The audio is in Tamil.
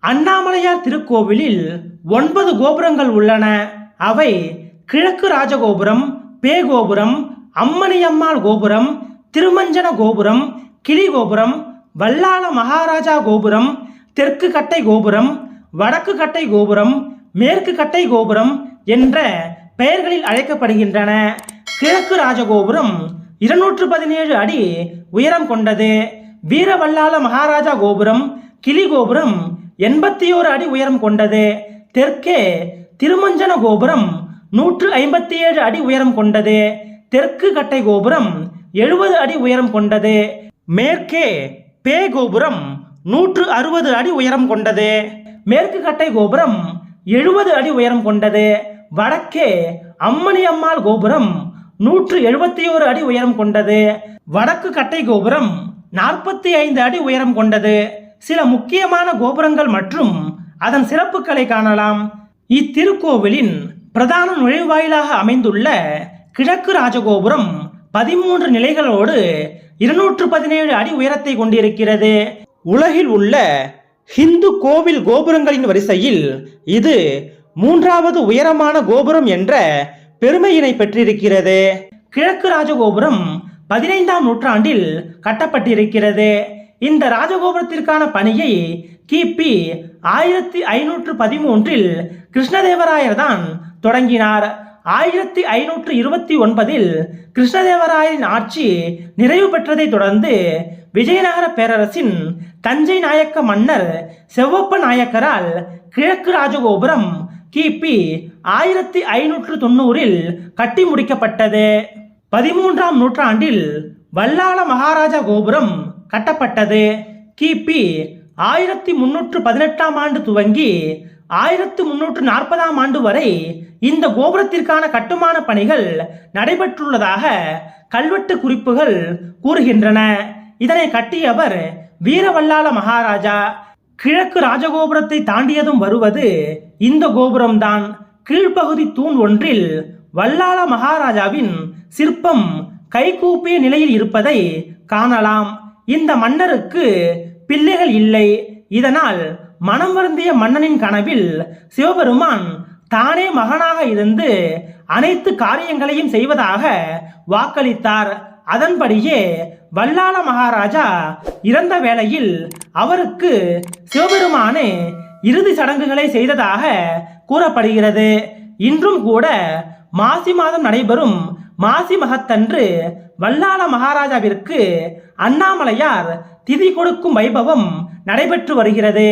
அண்ணாமலையார் திருக்கோவிலில் 9 கோபுரங்கள் உள்ளன. அவை கிழக்கு ராஜகோபுரம், பேகோபுரம், அம்மணியம்மாள் கோபுரம், திருமஞ்சன கோபுரம், கிளி கோபுரம், வல்லாள மகாராஜா கோபுரம், தெற்கு கட்டை கோபுரம், வடக்கு கட்டை கோபுரம், மேற்கு கட்டை கோபுரம் என்ற பெயர்களில் அழைக்கப்படுகின்றன. கிழக்கு ராஜகோபுரம் 217 அடி உயரம் கொண்டது. வீரவல்லாள மகாராஜா கோபுரம், கிளி கோபுரம் 81 அடி உயரம் கொண்டது. தெற்கே திருமஞ்சன கோபுரம் 157 அடி உயரம் கொண்டது. தெற்கு கட்டை கோபுரம் 70 அடி உயரம் கொண்டது. மேற்கே பே கோபுரம் 160 அடி உயரம் கொண்டது. மேற்கு கட்டை கோபுரம் 70 அடி உயரம் கொண்டது. வடக்கே அம்மணியம்மாள் கோபுரம் 171 அடி உயரம் கொண்டது. வடக்கு கட்டை கோபுரம் 45 அடி உயரம் கொண்டது. சில முக்கியமான கோபுரங்கள் மற்றும் அதன் சிறப்புகளை காணலாம். இத்திருக்கோவிலின் பிரதான நுழைவாயிலாக அமைந்துள்ள கிழக்கு ராஜகோபுரம் 13 நிலைகளோடு 217 அடி உயரத்தை கொண்டிருக்கிறது. உலகில் உள்ள ஹிந்து கோவில் கோபுரங்களின் வரிசையில் இது 3வது உயரமான கோபுரம் என்ற பெருமையினை பெற்றிருக்கிறது. கிழக்கு ராஜகோபுரம் 15ஆம் நூற்றாண்டில் கட்டப்பட்டிருக்கிறது. இந்த ராஜகோபுரத்திற்கான பணியை கிபி 1513இல் கிருஷ்ணதேவராயர் தான் தொடங்கினார். 1529இல் கிருஷ்ணதேவராயரின் ஆட்சி நிறைவு பெற்றதை தொடர்ந்து விஜயநகர பேரரசின் தஞ்சை நாயக்க மன்னர் செவ்வப்ப நாயக்கரால் கிழக்கு ராஜகோபுரம் கிபி 1590இல் கட்டி முடிக்கப்பட்டது. 13ஆம் நூற்றாண்டில் வல்லாள மகாராஜா கோபுரம் கட்டப்பட்டது. கிபி 1318ஆம் ஆண்டு துவங்கி 1340ஆம் ஆண்டு வரை இந்த கோபுரத்திற்கான கட்டுமான பணிகள் நடைபெற்றுள்ளதாக கல்வெட்டு குறிப்புகள் கூறுகின்றன. இதனை கட்டியவர் வீரவல்லாள மகாராஜா. கிழக்கு ராஜகோபுரத்தை தாண்டியதும் வருவது இந்த கோபுரம்தான். கீழ்ப்பகுதி தூண் ஒன்றில் வல்லாள மகாராஜாவின் சிற்பம் கைகூப்பிய நிலையில் இருப்பதை காணலாம். இந்த மன்னருக்கு பிள்ளைகள் இல்லை. இதனால் மனம் வருந்திய மன்னனின் கனவில் சிவபெருமான் தானே மகனாக இருந்து அனைத்து காரியங்களையும் செய்வதாக வாக்களித்தார். அதன்படியே வல்லாள மகாராஜா இறந்த வேளையில் அவருக்கு சிவபெருமானே இறுதி சடங்குகளை செய்ததாக கூறப்படுகிறது. இன்றும் கூட மாசி மாதம் நடைபெறும் மாசி மகத்தன்று வல்லாள மகாராஜாவிற்கு அண்ணாமலையார் திதி கொடுக்கும் வைபவம் நடைபெற்று வருகிறது.